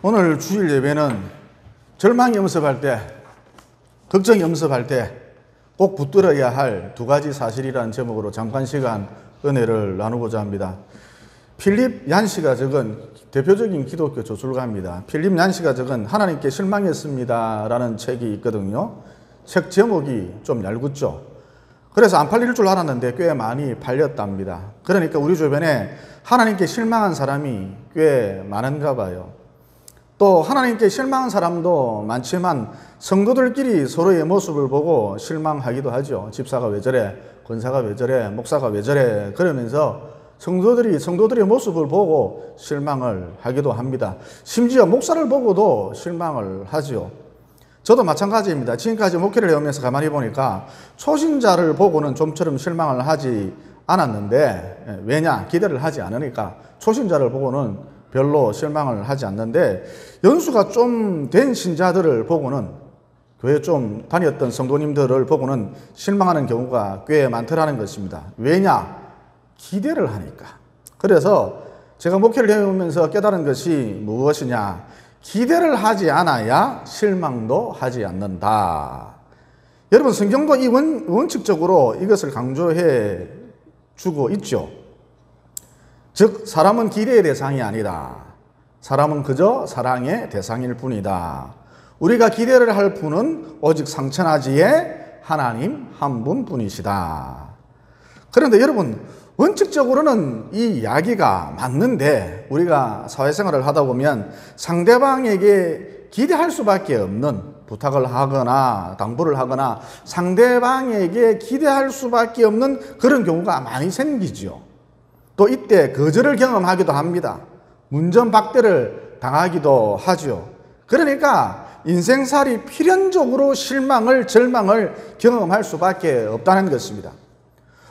오늘 주일 예배는 절망이 엄습할 때, 걱정이 엄습할 때 꼭 붙들어야 할 두 가지 사실이라는 제목으로 잠깐 시간 은혜를 나누고자 합니다. 필립 얀시가 적은 대표적인 기독교 저술가입니다. 필립 얀시가 적은 하나님께 실망했습니다 라는 책이 있거든요. 책 제목이 좀 얄궂죠. 그래서 안 팔릴 줄 알았는데 꽤 많이 팔렸답니다. 그러니까 우리 주변에 하나님께 실망한 사람이 꽤 많은가 봐요. 또 하나님께 실망한 사람도 많지만 성도들끼리 서로의 모습을 보고 실망하기도 하죠. 집사가 왜 저래, 권사가 왜 저래, 목사가 왜 저래, 그러면서 성도들의 모습을 보고 실망을 하기도 합니다. 심지어 목사를 보고도 실망을 하죠. 저도 마찬가지입니다. 지금까지 목회를 해오면서 가만히 보니까 초신자를 보고는 좀처럼 실망을 하지 않았는데, 왜냐? 기대를 하지 않으니까 초신자를 보고는 별로 실망을 하지 않는데, 연수가 좀 된 신자들을 보고는, 교회 좀 다녔던 성도님들을 보고는 실망하는 경우가 꽤 많더라는 것입니다. 왜냐? 기대를 하니까. 그래서 제가 목회를 해오면서 깨달은 것이 무엇이냐? 기대를 하지 않아야 실망도 하지 않는다. 여러분, 성경도 이 원칙적으로 이것을 강조해 주고 있죠. 즉, 사람은 기대의 대상이 아니다. 사람은 그저 사랑의 대상일 뿐이다. 우리가 기대를 할 분은 오직 상천하지의 하나님 한 분뿐이시다. 그런데 여러분, 원칙적으로는 이 이야기가 맞는데, 우리가 사회생활을 하다 보면 상대방에게 기대할 수밖에 없는, 부탁을 하거나 당부를 하거나 상대방에게 기대할 수밖에 없는 그런 경우가 많이 생기죠. 또 이때 거절을 경험하기도 합니다. 문전박대를 당하기도 하죠. 그러니까 인생살이 필연적으로 실망을, 절망을 경험할 수밖에 없다는 것입니다.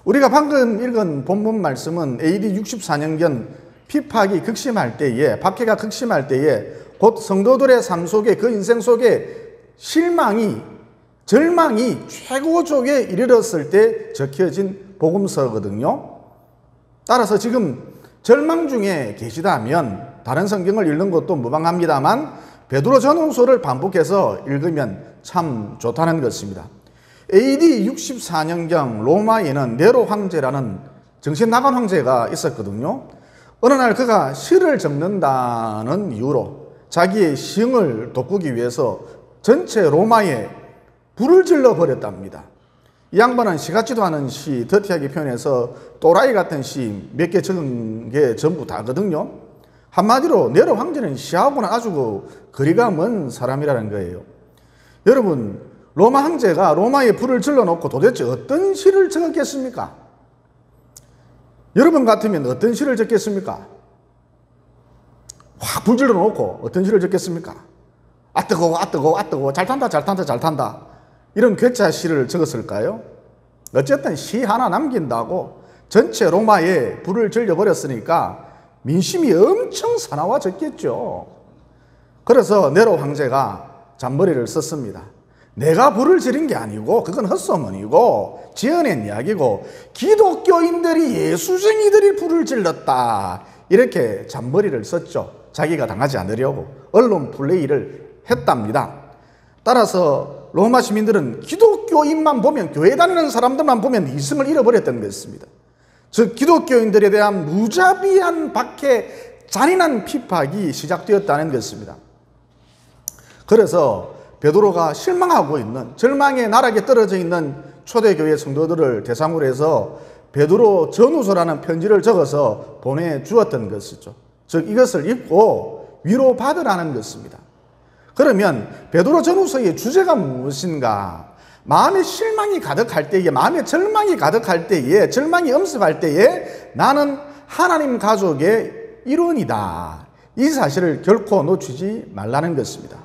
우리가 방금 읽은 본문 말씀은 AD 64년경 핍박이 극심할 때에, 박해가 극심할 때에 곧 성도들의 삶 속에, 그 인생 속에 실망이, 절망이 최고조에 이르렀을 때 적혀진 복음서거든요. 따라서 지금 절망 중에 계시다면 다른 성경을 읽는 것도 무방합니다만 베드로 전후서를 반복해서 읽으면 참 좋다는 것입니다. AD 64년경 로마에는 네로 황제라는 정신 나간 황제가 있었거든요. 어느 날 그가 시를 적는다는 이유로 자기의 시흥을 돋구기 위해서 전체 로마에 불을 질러 버렸답니다. 이 양반은 시 같지도 않은 시, 더티하게 표현해서 또라이 같은 시 몇 개 적은 게 전부 다거든요. 한마디로 네로 황제는 시하고는 아주 거리가 먼 사람이라는 거예요. 여러분, 로마 황제가 로마에 불을 질러놓고 도대체 어떤 시를 적었겠습니까? 여러분 같으면 어떤 시를 적겠습니까? 확 불 질러놓고 어떤 시를 적겠습니까? 아 뜨거워, 아 뜨거워, 아 뜨거워, 잘 탄다, 잘 탄다, 잘 탄다, 이런 괴짜 시를 적었을까요? 어쨌든 시 하나 남긴다고 전체 로마에 불을 질려버렸으니까 민심이 엄청 사나워졌겠죠. 그래서 네로 황제가 잔머리를 썼습니다. 내가 불을 지른 게 아니고 그건 헛소문이고 지어낸 이야기고 기독교인들이, 예수쟁이들이 불을 질렀다, 이렇게 잔머리를 썼죠. 자기가 당하지 않으려고 언론 플레이를 했답니다. 따라서 로마 시민들은 기독교인만 보면, 교회 다니는 사람들만 보면 이성을 잃어버렸던 것입니다. 즉 기독교인들에 대한 무자비한 박해, 잔인한 핍박이 시작되었다는 것입니다. 그래서 베드로가 실망하고 있는, 절망의 나락에 떨어져 있는 초대교회 성도들을 대상으로 해서 베드로 전후서라는 편지를 적어서 보내주었던 것이죠. 즉 이것을 읽고 위로받으라는 것입니다. 그러면 베드로 전후서의 주제가 무엇인가? 마음에 실망이 가득할 때에, 마음에 절망이 가득할 때에, 절망이 엄습할 때에 나는 하나님 가족의 일원이다, 이 사실을 결코 놓치지 말라는 것입니다.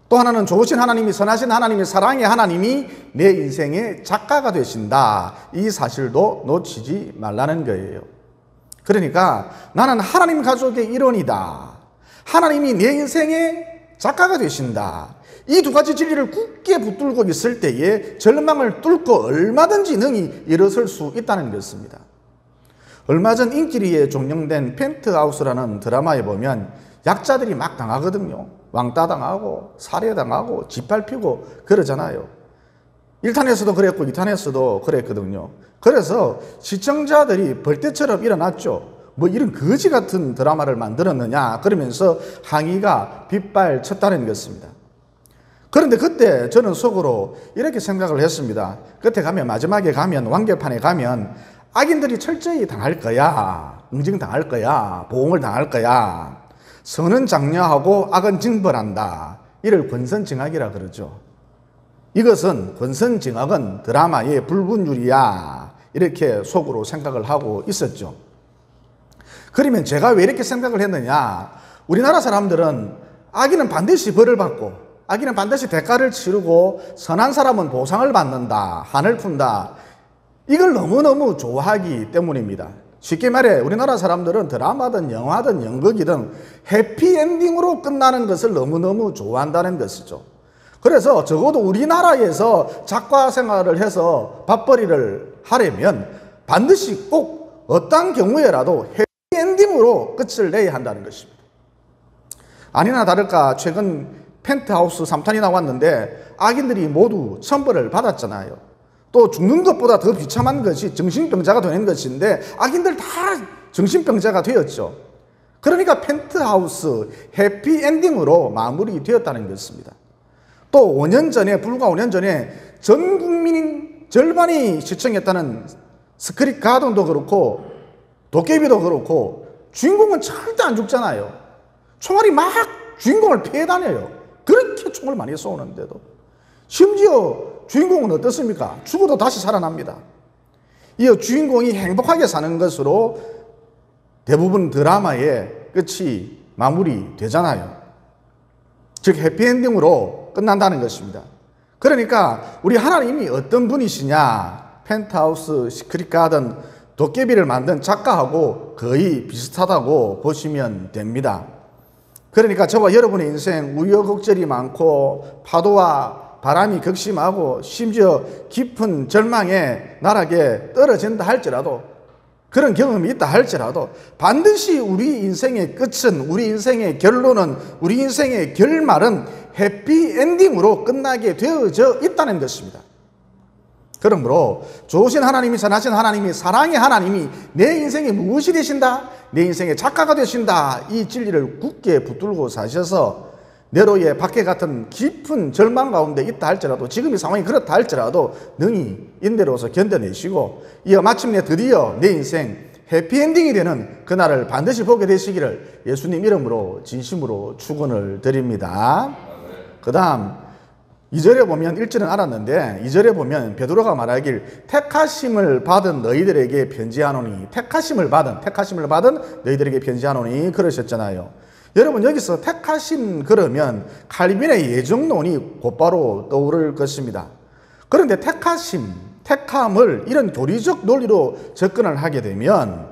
또 하나는 좋으신 하나님이, 선하신 하나님이, 사랑의 하나님이 내 인생의 작가가 되신다, 이 사실도 놓치지 말라는 거예요. 그러니까 나는 하나님 가족의 일원이다, 하나님이 내 인생의 작가가 되신다, 이 두 가지 진리를 굳게 붙들고 있을 때에 절망을 뚫고 얼마든지 능히 일어설 수 있다는 것입니다. 얼마 전 인기리에 종영된 펜트하우스라는 드라마에 보면 약자들이 막 당하거든요. 왕따 당하고 살해당하고 짓밟히고 그러잖아요. 1탄에서도 그랬고 2탄에서도 그랬거든요. 그래서 시청자들이 벌떼처럼 일어났죠. 뭐 이런 거지 같은 드라마를 만들었느냐 그러면서 항의가 빗발쳤다는 것입니다. 그런데 그때 저는 속으로 이렇게 생각을 했습니다. 끝에 가면, 마지막에 가면, 완결판에 가면 악인들이 철저히 당할 거야. 응징당할 거야. 보응을 당할 거야. 선은 장려하고 악은 징벌한다. 이를 권선징악이라 그러죠. 이것은 권선징악은 드라마의 불분율이야. 이렇게 속으로 생각을 하고 있었죠. 그러면 제가 왜 이렇게 생각을 했느냐. 우리나라 사람들은 악인은 반드시 벌을 받고 악인은 반드시 대가를 치르고 선한 사람은 보상을 받는다. 한을 푼다. 이걸 너무너무 좋아하기 때문입니다. 쉽게 말해 우리나라 사람들은 드라마든 영화든 연극이든 해피엔딩으로 끝나는 것을 너무너무 좋아한다는 것이죠. 그래서 적어도 우리나라에서 작가 생활을 해서 밥벌이를 하려면 반드시 꼭 어떤 경우에라도 해피엔딩으로 끝을 내야 한다는 것입니다. 아니나 다를까 최근 펜트하우스 3탄이 나왔는데 악인들이 모두 천벌을 받았잖아요. 또 죽는 것보다 더 비참한 것이 정신병자가 되는 것인데 악인들 다 정신병자가 되었죠. 그러니까 펜트하우스 해피엔딩으로 마무리되었다는 것입니다. 또 5년 전에, 불과 5년 전에 전 국민 절반이 시청했다는 스크릿 가든도 그렇고 도깨비도 그렇고 주인공은 절대 안 죽잖아요. 총알이 막 주인공을 피해 다녀요. 그렇게 총을 많이 쏘는데도. 심지어 주인공은 어떻습니까? 죽어도 다시 살아납니다. 이어 주인공이 행복하게 사는 것으로 대부분 드라마의 끝이 마무리되잖아요. 즉 해피엔딩으로 끝난다는 것입니다. 그러니까 우리 하나님이 어떤 분이시냐, 펜트하우스, 시크릿 가든, 도깨비를 만든 작가하고 거의 비슷하다고 보시면 됩니다. 그러니까 저와 여러분의 인생 우여곡절이 많고 파도와 바람이 극심하고 심지어 깊은 절망의 나락에 떨어진다 할지라도, 그런 경험이 있다 할지라도 반드시 우리 인생의 끝은, 우리 인생의 결론은, 우리 인생의 결말은 해피엔딩으로 끝나게 되어져 있다는 것입니다. 그러므로 좋으신 하나님이, 선하신 하나님이, 사랑의 하나님이 내 인생에 무엇이 되신다? 내 인생의 작가가 되신다. 이 진리를 굳게 붙들고 사셔서 네로의 박해 같은 깊은 절망 가운데 있다 할지라도, 지금의 상황이 그렇다 할지라도 능히 인내로서 견뎌내시고 이어 마침내 드디어 내 인생 해피엔딩이 되는 그날을 반드시 보게 되시기를 예수님 이름으로 진심으로 축원을 드립니다. 그 다음 2절에 보면, 1절은 알았는데 2절에 보면 베드로가 말하길 택하심을 받은 너희들에게 편지하노니, 택하심을 받은 너희들에게 편지하노니 그러셨잖아요. 여러분 여기서 택하심 그러면 칼빈의 예정론이 곧바로 떠오를 것입니다. 그런데 택하심, 택함을 이런 교리적 논리로 접근을 하게 되면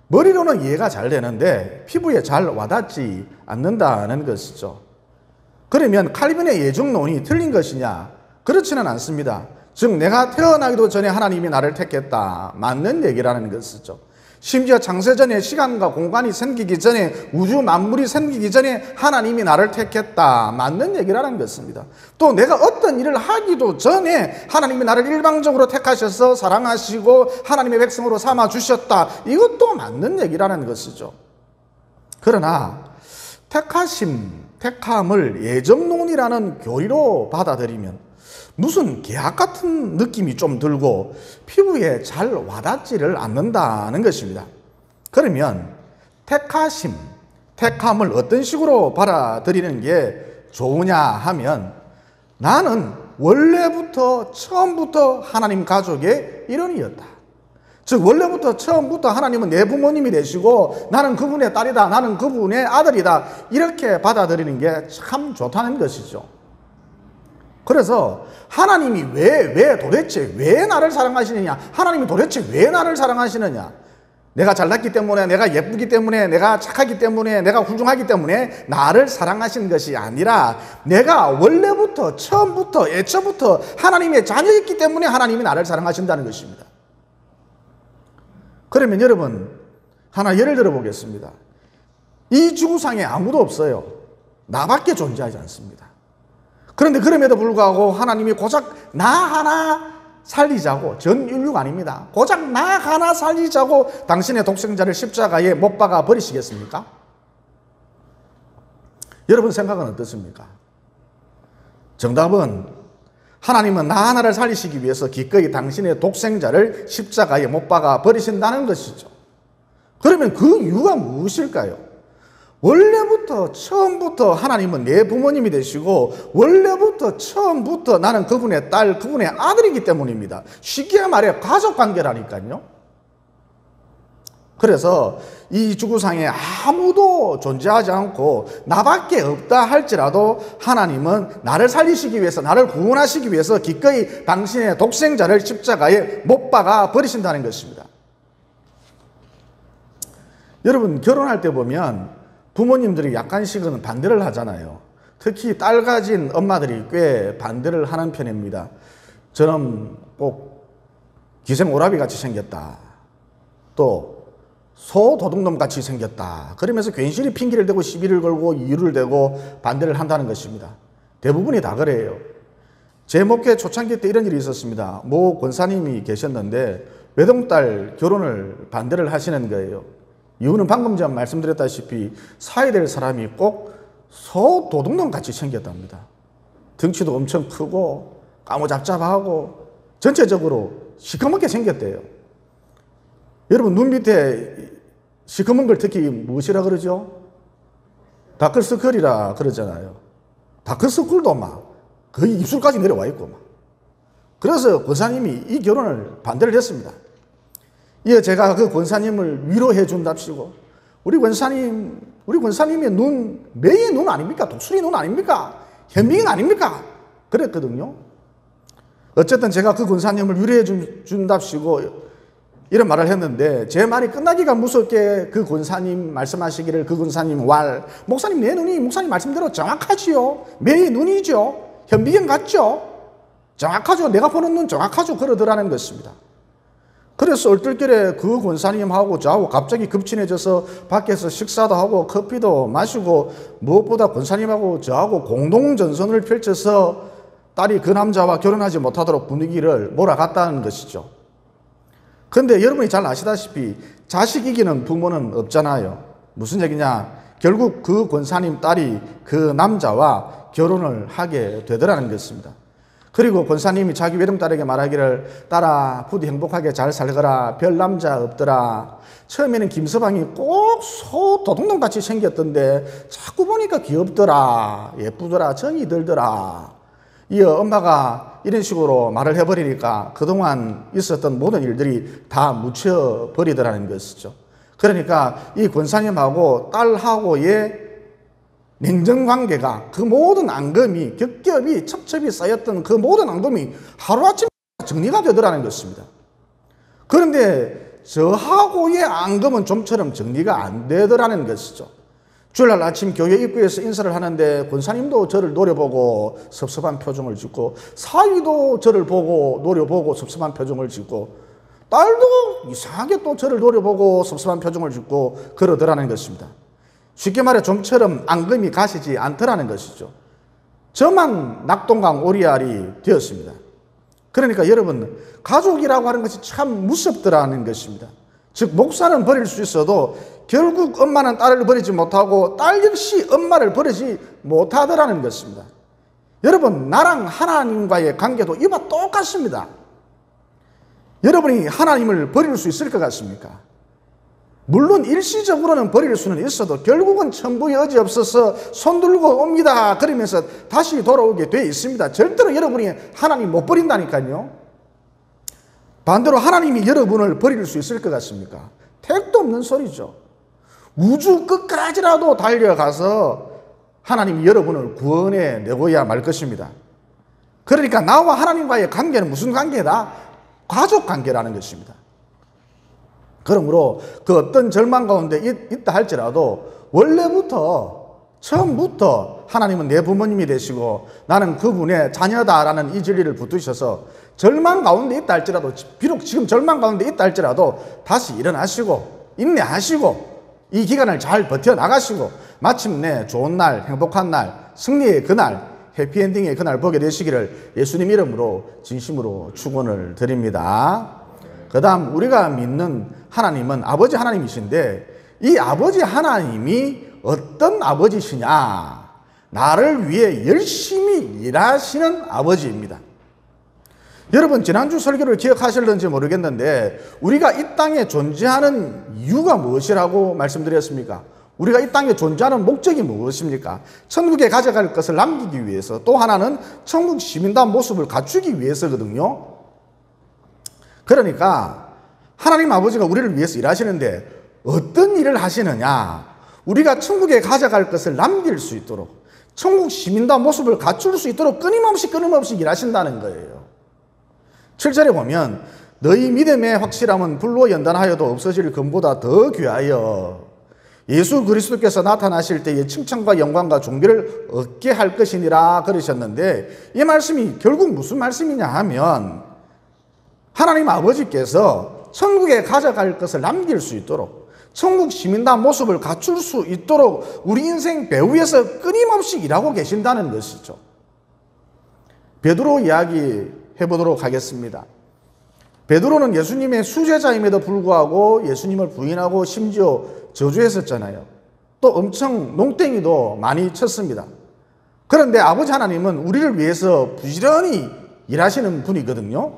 머리로는 이해가 잘 되는데 피부에 잘 와닿지 않는다는 것이죠. 그러면 칼빈의 예정론이 틀린 것이냐? 그렇지는 않습니다. 즉 내가 태어나기도 전에 하나님이 나를 택했다. 맞는 얘기라는 것이죠. 심지어 창세전에 시간과 공간이 생기기 전에, 우주 만물이 생기기 전에 하나님이 나를 택했다. 맞는 얘기라는 것입니다. 또 내가 어떤 일을 하기도 전에 하나님이 나를 일방적으로 택하셔서 사랑하시고 하나님의 백성으로 삼아주셨다. 이것도 맞는 얘기라는 것이죠. 그러나 택함을 예정론이라는 교리로 받아들이면 무슨 계약 같은 느낌이 좀 들고 피부에 잘 와닿지를 않는다는 것입니다. 그러면 택함을 어떤 식으로 받아들이는 게 좋으냐 하면, 나는 원래부터 처음부터 하나님 가족의 일원이었다. 즉 원래부터 처음부터 하나님은 내 부모님이 되시고 나는 그분의 딸이다, 나는 그분의 아들이다, 이렇게 받아들이는 게 참 좋다는 것이죠. 그래서 하나님이 도대체 왜 나를 사랑하시느냐, 하나님이 도대체 왜 나를 사랑하시느냐, 내가 잘났기 때문에, 내가 예쁘기 때문에, 내가 착하기 때문에, 내가 훌륭하기 때문에 나를 사랑하신 것이 아니라 내가 원래부터 처음부터 애초부터 하나님의 자녀였기 때문에 하나님이 나를 사랑하신다는 것입니다. 그러면 여러분 하나 예를 들어 보겠습니다. 이 지구상에 아무도 없어요. 나밖에 존재하지 않습니다. 그런데 그럼에도 불구하고 하나님이 고작 나 하나 살리자고, 전 인류가 아닙니다. 고작 나 하나 살리자고 당신의 독생자를 십자가에 못 박아 버리시겠습니까? 여러분 생각은 어떻습니까? 정답은 하나님은 나 하나를 살리시기 위해서 기꺼이 당신의 독생자를 십자가에 못 박아 버리신다는 것이죠. 그러면 그 이유가 무엇일까요? 원래부터 처음부터 하나님은 내 부모님이 되시고 원래부터 처음부터 나는 그분의 딸, 그분의 아들이기 때문입니다. 쉽게 말해 가족관계라니까요. 그래서 이 지구상에 아무도 존재하지 않고 나밖에 없다 할지라도 하나님은 나를 살리시기 위해서, 나를 구원하시기 위해서 기꺼이 당신의 독생자를 십자가에 못 박아 버리신다는 것입니다. 여러분 결혼할 때 보면 부모님들이 약간씩은 반대를 하잖아요. 특히 딸 가진 엄마들이 꽤 반대를 하는 편입니다. 저는 꼭 기생오라비 같이 생겼다, 또 소도둑놈 같이 생겼다, 그러면서 괜시리 핑계를 대고 시비를 걸고 이유를 대고 반대를 한다는 것입니다. 대부분이 다 그래요. 제 목회 초창기 때 이런 일이 있었습니다. 모 권사님이 계셨는데 외동딸 결혼을 반대를 하시는 거예요. 이유는 방금 전 말씀드렸다시피 사야 될 사람이 꼭 소도둑놈 같이 생겼답니다. 덩치도 엄청 크고 까무잡잡하고 전체적으로 시커멓게 생겼대요. 여러분 눈 밑에 시커먼 걸 특히 무엇이라 그러죠? 다크서클이라 그러잖아요. 다크서클도 막 거의 입술까지 내려와 있고 막. 그래서 권사님이 이 결혼을 반대를 했습니다. 예, 제가 그 권사님을 위로해 준답시고, 우리 권사님의 눈, 매의 눈 아닙니까? 독수리 눈 아닙니까? 현미경 아닙니까? 그랬거든요. 어쨌든 제가 그 권사님을 위로해 준답시고 이런 말을 했는데, 제 말이 끝나기가 무섭게 그 권사님 말씀하시기를, 그 권사님 목사님 내 눈이 목사님 말씀대로 정확하지요. 매의 눈이죠. 현미경 같죠. 정확하죠. 내가 보는 눈 정확하죠. 그러더라는 것입니다. 그래서 얼떨결에 그 권사님하고 저하고 갑자기 급친해져서 밖에서 식사도 하고 커피도 마시고, 무엇보다 권사님하고 저하고 공동전선을 펼쳐서 딸이 그 남자와 결혼하지 못하도록 분위기를 몰아갔다는 것이죠. 그런데 여러분이 잘 아시다시피 자식 이기는 부모는 없잖아요. 무슨 얘기냐? 결국 그 권사님 딸이 그 남자와 결혼을 하게 되더라는 것입니다. 그리고 권사님이 자기 외동딸에게 말하기를, 딸아 부디 행복하게 잘 살거라, 별 남자 없더라. 처음에는 김서방이 꼭 소도둑놈같이 생겼던데 자꾸 보니까 귀엽더라, 예쁘더라, 정이 들더라. 이어 엄마가 이런 식으로 말을 해버리니까 그동안 있었던 모든 일들이 다 묻혀버리더라는 것이죠. 그러니까 이 권사님하고 딸하고의 냉정관계가, 그 모든 앙금이, 겹겹이 첩첩이 쌓였던 그 모든 앙금이 하루아침에 정리가 되더라는 것입니다. 그런데 저하고의 앙금은 좀처럼 정리가 안 되더라는 것이죠. 주일날 아침 교회 입구에서 인사를 하는데 권사님도 저를 노려보고 섭섭한 표정을 짓고, 사위도 저를 보고 노려보고 섭섭한 표정을 짓고, 딸도 이상하게 또 저를 노려보고 섭섭한 표정을 짓고 그러더라는 것입니다. 쉽게 말해 좀처럼 앙금이 가시지 않더라는 것이죠. 저만 낙동강 오리알이 되었습니다. 그러니까 여러분, 가족이라고 하는 것이 참 무섭더라는 것입니다. 즉 목사는 버릴 수 있어도 결국 엄마는 딸을 버리지 못하고 딸 역시 엄마를 버리지 못하더라는 것입니다. 여러분, 나랑 하나님과의 관계도 이와 똑같습니다. 여러분이 하나님을 버릴 수 있을 것 같습니까? 물론 일시적으로는 버릴 수는 있어도 결국은 천부의 의지 없어서 손 들고 옵니다 그러면서 다시 돌아오게 돼 있습니다. 절대로 여러분이 하나님 못 버린다니까요. 반대로 하나님이 여러분을 버릴 수 있을 것 같습니까? 택도 없는 소리죠. 우주 끝까지라도 달려가서 하나님이 여러분을 구원해 내고야 말 것입니다. 그러니까 나와 하나님과의 관계는 무슨 관계다? 가족 관계라는 것입니다. 그러므로 그 어떤 절망 가운데 있다 할지라도 원래부터 처음부터 하나님은 내 부모님이 되시고 나는 그분의 자녀다라는 이 진리를 붙드셔서 절망 가운데 있다 할지라도, 비록 지금 절망 가운데 있다 할지라도 다시 일어나시고 인내하시고 이 기간을 잘 버텨나가시고 마침내 좋은 날, 행복한 날, 승리의 그날, 해피엔딩의 그날 보게 되시기를 예수님 이름으로 진심으로 축원을 드립니다. 그 다음 우리가 믿는 하나님은 아버지 하나님이신데 이 아버지 하나님이 어떤 아버지시냐? 나를 위해 열심히 일하시는 아버지입니다. 여러분 지난주 설교를 기억하실는지 모르겠는데 우리가 이 땅에 존재하는 이유가 무엇이라고 말씀드렸습니까? 우리가 이 땅에 존재하는 목적이 무엇입니까? 천국에 가져갈 것을 남기기 위해서, 또 하나는 천국 시민다운 모습을 갖추기 위해서거든요. 그러니까 하나님 아버지가 우리를 위해서 일하시는데 어떤 일을 하시느냐? 우리가 천국에 가져갈 것을 남길 수 있도록, 천국 시민다운 모습을 갖출 수 있도록 끊임없이 일하신다는 거예요. 7절에 보면 너희 믿음의 확실함은 불로 연단하여도 없어질 금보다 더 귀하여 예수 그리스도께서 나타나실 때에 칭찬과 영광과 존귀를 얻게 할 것이니라 그러셨는데, 이 말씀이 결국 무슨 말씀이냐 하면 하나님 아버지께서 천국에 가져갈 것을 남길 수 있도록, 천국 시민다운 모습을 갖출 수 있도록 우리 인생 배후에서 끊임없이 일하고 계신다는 것이죠. 베드로 이야기 해보도록 하겠습니다. 베드로는 예수님의 수제자임에도 불구하고 예수님을 부인하고 심지어 저주했었잖아요. 또 엄청 농땡이도 많이 쳤습니다. 그런데 아버지 하나님은 우리를 위해서 부지런히 일하시는 분이거든요.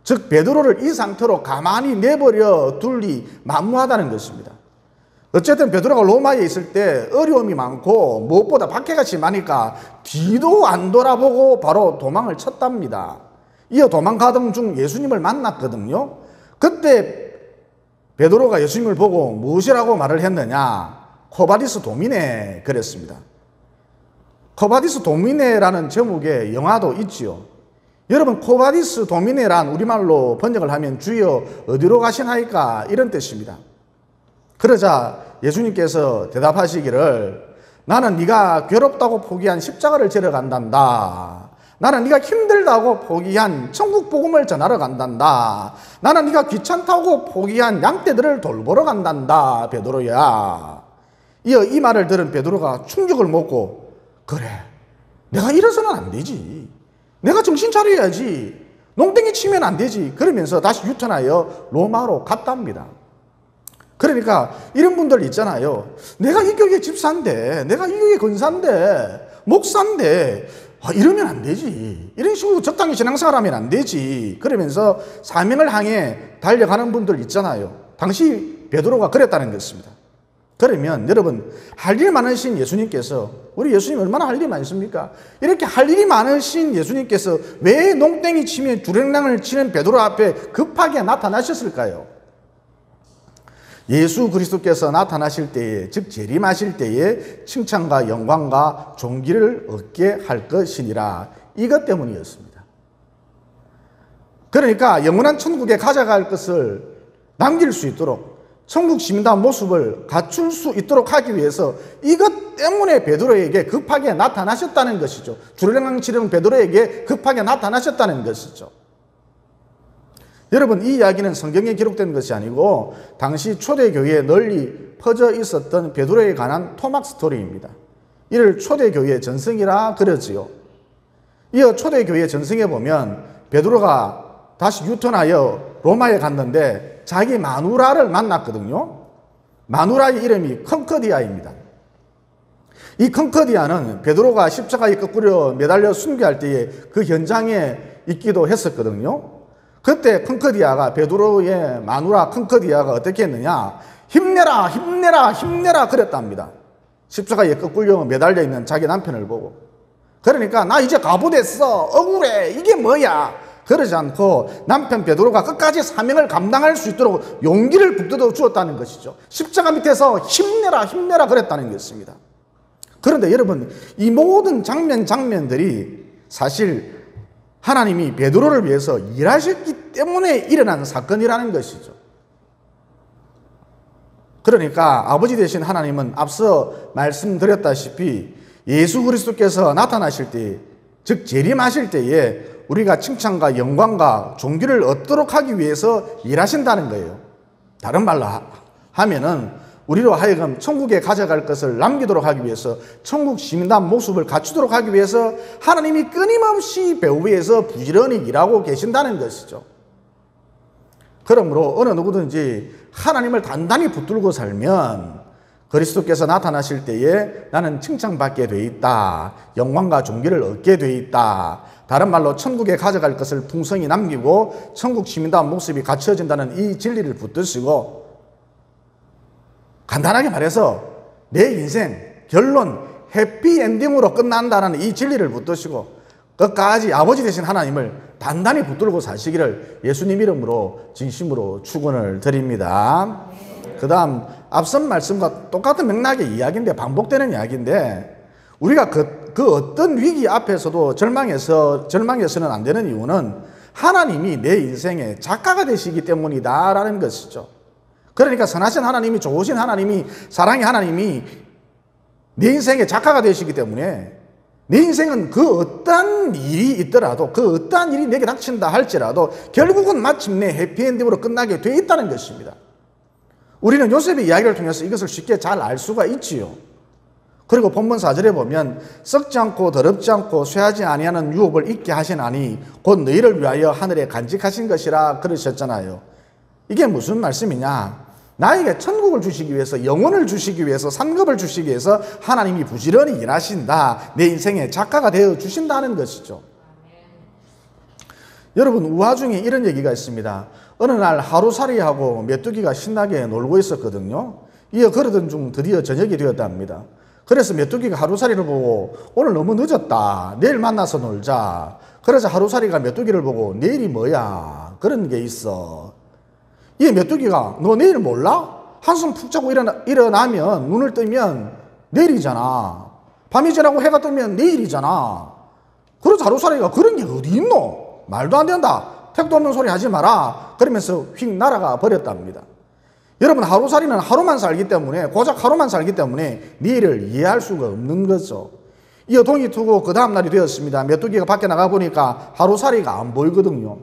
즉 베드로를 이 상태로 가만히 내버려 둘이 만무하다는 것입니다. 어쨌든 베드로가 로마에 있을 때 어려움이 많고 무엇보다 박해가 심하니까 뒤도 안 돌아보고 바로 도망을 쳤답니다. 이어 도망가던 중 예수님을 만났거든요. 그때 베드로가 예수님을 보고 무엇이라고 말을 했느냐? 코바디스 도미네 그랬습니다. 코바디스 도미네라는 제목의 영화도 있지요. 여러분 코바디스 도미네란 우리말로 번역을 하면 주여 어디로 가시나이까 이런 뜻입니다. 그러자 예수님께서 대답하시기를 나는 네가 괴롭다고 포기한 십자가를 지러 간단다. 나는 네가 힘들다고 포기한 천국 복음을 전하러 간단다. 나는 네가 귀찮다고 포기한 양떼들을 돌보러 간단다. 베드로야. 이어 이 말을 들은 베드로가 충격을 먹고 그래 내가 이래서는 안 되지. 내가 정신 차려야지. 농땡이 치면 안 되지. 그러면서 다시 유턴하여 로마로 갔답니다. 그러니까 이런 분들 있잖아요. 내가 이 교회 집사인데, 내가 이 교회 권사인데, 목사인데 이러면 안 되지. 이런 식으로 적당히 신앙생활 하면 안 되지. 그러면서 사명을 향해 달려가는 분들 있잖아요. 당시 베드로가 그랬다는 것입니다. 그러면 여러분 할 일 많으신 예수님께서, 우리 예수님 얼마나 할 일이 많습니까? 이렇게 할 일이 많으신 예수님께서 왜 농땡이 치며 주랭랑을 치는 베드로 앞에 급하게 나타나셨을까요? 예수 그리스도께서 나타나실 때에, 즉 재림하실 때에 칭찬과 영광과 존귀를 얻게 할 것이니라. 이것 때문이었습니다. 그러니까 영원한 천국에 가져갈 것을 남길 수 있도록, 천국 시민다운 모습을 갖출 수 있도록 하기 위해서 이것 때문에 베드로에게 급하게 나타나셨다는 것이죠. 주랭랑 치는 베드로에게 급하게 나타나셨다는 것이죠. 여러분 이 이야기는 성경에 기록된 것이 아니고 당시 초대교회에 널리 퍼져 있었던 베드로에 관한 토막 스토리입니다. 이를 초대교회 전승이라 그러지요. 이어 초대교회 전승에 보면 베드로가 다시 유턴하여 로마에 갔는데 자기 마누라를 만났거든요. 마누라의 이름이 컨커디아입니다. 이 컨커디아는 베드로가 십자가에 거꾸로 매달려 순교할 때에 그 현장에 있기도 했었거든요. 그때 컨커디아가, 베드로의 마누라 컨커디아가 어떻게 했느냐? 힘내라 힘내라 힘내라 그랬답니다. 십자가에 거꾸로 매달려 있는 자기 남편을 보고. 그러니까 나 이제 가부됐어, 억울해, 이게 뭐야? 그러지 않고 남편 베드로가 끝까지 사명을 감당할 수 있도록 용기를 북돋워 주었다는 것이죠. 십자가 밑에서 힘내라 힘내라 그랬다는 것입니다. 그런데 여러분 이 모든 장면들이 사실 하나님이 베드로를 위해서 일하셨기 때문에 일어난 사건이라는 것이죠. 그러니까 아버지 되신 하나님은 앞서 말씀드렸다시피 예수 그리스도께서 나타나실 때, 즉 재림하실 때에 우리가 칭찬과 영광과 존귀를 얻도록 하기 위해서 일하신다는 거예요. 다른 말로 하면은 우리로 하여금 천국에 가져갈 것을 남기도록 하기 위해서, 천국 시민다운 모습을 갖추도록 하기 위해서 하나님이 끊임없이 배후에서 부지런히 일하고 계신다는 것이죠. 그러므로 어느 누구든지 하나님을 단단히 붙들고 살면 그리스도께서 나타나실 때에 나는 칭찬받게 돼 있다, 영광과 존귀를 얻게 돼 있다, 다른 말로 천국에 가져갈 것을 풍성히 남기고 천국 시민다운 모습이 갖춰진다는 이 진리를 붙드시고, 간단하게 말해서 내 인생 결론 해피엔딩으로 끝난다는 이 진리를 붙드시고 끝까지 아버지 되신 하나님을 단단히 붙들고 사시기를 예수님 이름으로 진심으로 축원을 드립니다. 그 다음 앞선 말씀과 똑같은 맥락의 이야기인데, 반복되는 이야기인데, 우리가 그 어떤 위기 앞에서도 절망해서는 안 되는 이유는 하나님이 내 인생의 작가가 되시기 때문이다라는 것이죠. 그러니까 선하신 하나님이, 좋으신 하나님이, 사랑의 하나님이 내 인생의 작가가 되시기 때문에 내 인생은 그 어떠한 일이 있더라도, 그 어떠한 일이 내게 닥친다 할지라도 결국은 마침내 해피엔딩으로 끝나게 돼 있다는 것입니다. 우리는 요셉의 이야기를 통해서 이것을 쉽게 잘 알 수가 있지요. 그리고 본문 4절에 보면 썩지 않고 더럽지 않고 쇠하지 아니하는 유업을 잊게 하시나니 곧 너희를 위하여 하늘에 간직하신 것이라 그러셨잖아요. 이게 무슨 말씀이냐? 나에게 천국을 주시기 위해서, 영혼을 주시기 위해서, 상급을 주시기 위해서 하나님이 부지런히 일하신다, 내 인생의 작가가 되어 주신다는 것이죠. 여러분, 우화 중에 이런 얘기가 있습니다. 어느 날 하루살이하고 메뚜기가 신나게 놀고 있었거든요. 이어 그러던 중 드디어 저녁이 되었답니다. 그래서 메뚜기가 하루살이를 보고 오늘 너무 늦었다, 내일 만나서 놀자. 그래서 하루살이가 메뚜기를 보고 내일이 뭐야, 그런 게 있어. 이 메뚜기가 너 내일 몰라? 한숨 푹 자고 일어나면 눈을 뜨면 내일이잖아. 밤이 지나고 해가 뜨면 내일이잖아. 그래서 하루살이가 그런 게 어디 있노? 말도 안 된다, 택도 없는 소리 하지 마라, 그러면서 휙 날아가 버렸답니다. 여러분, 하루살이는 하루만 살기 때문에, 고작 하루만 살기 때문에 내일을 이해할 수가 없는 거죠. 이어 동이 트고 그 다음 날이 되었습니다. 메뚜기가 밖에 나가 보니까 하루살이가 안 보이거든요.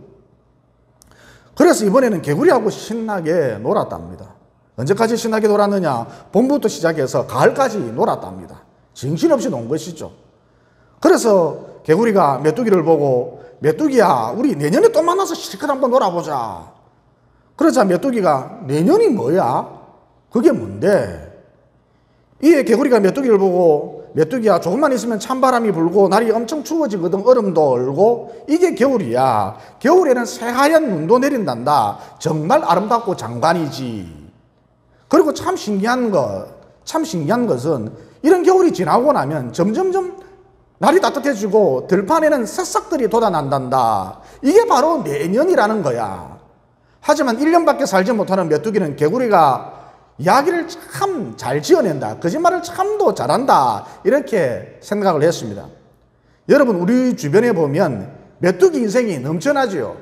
그래서 이번에는 개구리하고 신나게 놀았답니다. 언제까지 신나게 놀았느냐? 봄부터 시작해서 가을까지 놀았답니다. 정신없이 논 것이죠. 그래서 개구리가 메뚜기를 보고, 메뚜기야, 우리 내년에 또 만나서 실컷 한번 놀아보자. 그러자 메뚜기가 내년이 뭐야? 그게 뭔데? 이에 개구리가 메뚜기를 보고, 메뚜기야, 조금만 있으면 찬바람이 불고 날이 엄청 추워지거든. 얼음도 얼고. 이게 겨울이야. 겨울에는 새하얀 눈도 내린단다. 정말 아름답고 장관이지. 그리고 참 신기한 것은 이런 겨울이 지나고 나면 점점점 날이 따뜻해지고 들판에는 새싹들이 돋아난단다. 이게 바로 내년이라는 거야. 하지만 1년밖에 살지 못하는 메뚜기는 개구리가 이야기를 참 잘 지어낸다, 거짓말을 참도 잘한다, 이렇게 생각을 했습니다. 여러분, 우리 주변에 보면 메뚜기 인생이 넘쳐나지요.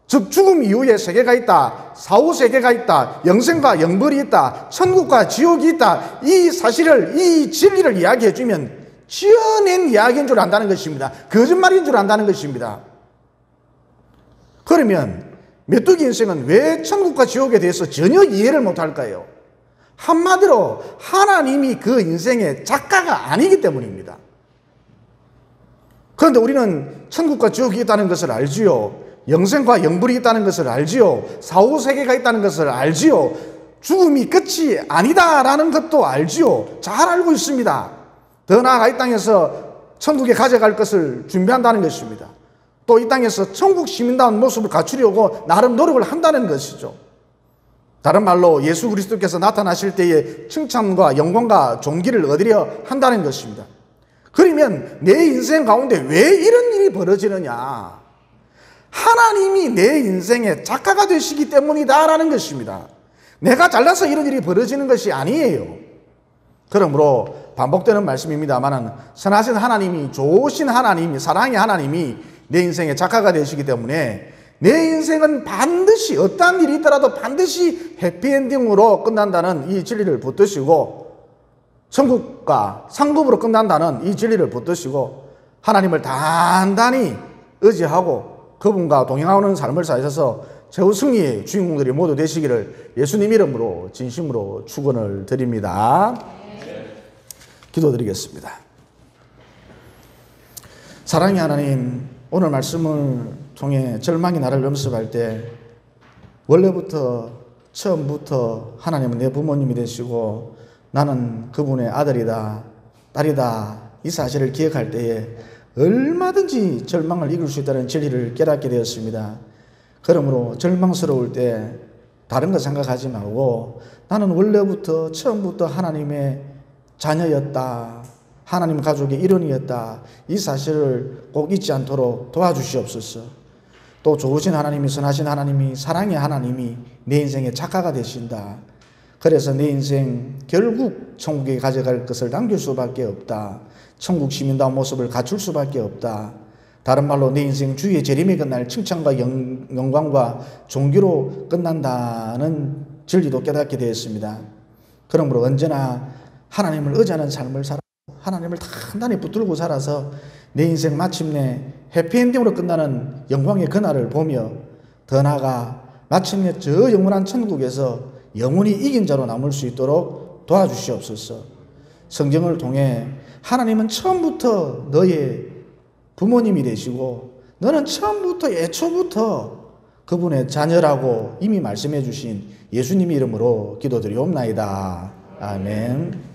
즉, 죽음 이후에 세계가 있다, 사후 세계가 있다, 영생과 영벌이 있다, 천국과 지옥이 있다, 이 사실을, 이 진리를 이야기해 주면 지어낸 이야기인 줄 안다는 것입니다. 거짓말인 줄 안다는 것입니다. 그러면 메뚜기 인생은 왜 천국과 지옥에 대해서 전혀 이해를 못할까요? 한마디로 하나님이 그 인생의 작가가 아니기 때문입니다. 그런데 우리는 천국과 지옥이 있다는 것을 알지요. 영생과 영불이 있다는 것을 알지요. 사후 세계가 있다는 것을 알지요. 죽음이 끝이 아니다라는 것도 알지요. 잘 알고 있습니다. 더 나아가 이 땅에서 천국에 가져갈 것을 준비한다는 것입니다. 또 이 땅에서 천국 시민다운 모습을 갖추려고 나름 노력을 한다는 것이죠. 다른 말로 예수 그리스도께서 나타나실 때에 칭찬과 영광과 존귀를 얻으려 한다는 것입니다. 그러면 내 인생 가운데 왜 이런 일이 벌어지느냐? 하나님이 내 인생의 작가가 되시기 때문이다라는 것입니다. 내가 잘나서 이런 일이 벌어지는 것이 아니에요. 그러므로 반복되는 말씀입니다만, 선하신 하나님이, 좋으신 하나님이, 사랑의 하나님이 내 인생의 작가가 되시기 때문에 내 인생은 반드시 어떠한 일이 있더라도 반드시 해피엔딩으로 끝난다는 이 진리를 붙드시고, 천국과 상급으로 끝난다는 이 진리를 붙드시고, 하나님을 단단히 의지하고 그분과 동행하는 삶을 사셔서 최후 승리의 주인공들이 모두 되시기를 예수님 이름으로 진심으로 축원을 드립니다. 기도드리겠습니다. 사랑의 하나님, 오늘 말씀을 통해 절망이 나를 염습할 때 원래부터 처음부터 하나님은 내 부모님이 되시고 나는 그분의 아들이다, 딸이다, 이 사실을 기억할 때에 얼마든지 절망을 이길 수 있다는 진리를 깨닫게 되었습니다. 그러므로 절망스러울 때 다른 거 생각하지 말고 나는 원래부터 처음부터 하나님의 자녀였다, 하나님 가족의 일원이었다, 이 사실을 꼭 잊지 않도록 도와주시옵소서. 또 좋으신 하나님이, 선하신 하나님이, 사랑의 하나님이 내 인생의 작가가 되신다. 그래서 내 인생 결국 천국에 가져갈 것을 남길 수밖에 없다. 천국 시민다운 모습을 갖출 수밖에 없다. 다른 말로 내 인생 주의 재림에 끝날 칭찬과 영광과 존귀로 끝난다는 진리도 깨닫게 되었습니다. 그러므로 언제나 하나님을 의지하는 삶을 살아 하나님을 단단히 붙들고 살아서 내 인생 마침내 해피엔딩으로 끝나는 영광의 그날을 보며 더 나아가 마침내 저 영원한 천국에서 영원히 이긴 자로 남을 수 있도록 도와주시옵소서. 성경을 통해 하나님은 처음부터 너의 부모님이 되시고 너는 처음부터 애초부터 그분의 자녀라고 이미 말씀해 주신 예수님 이름으로 기도드리옵나이다. 아멘.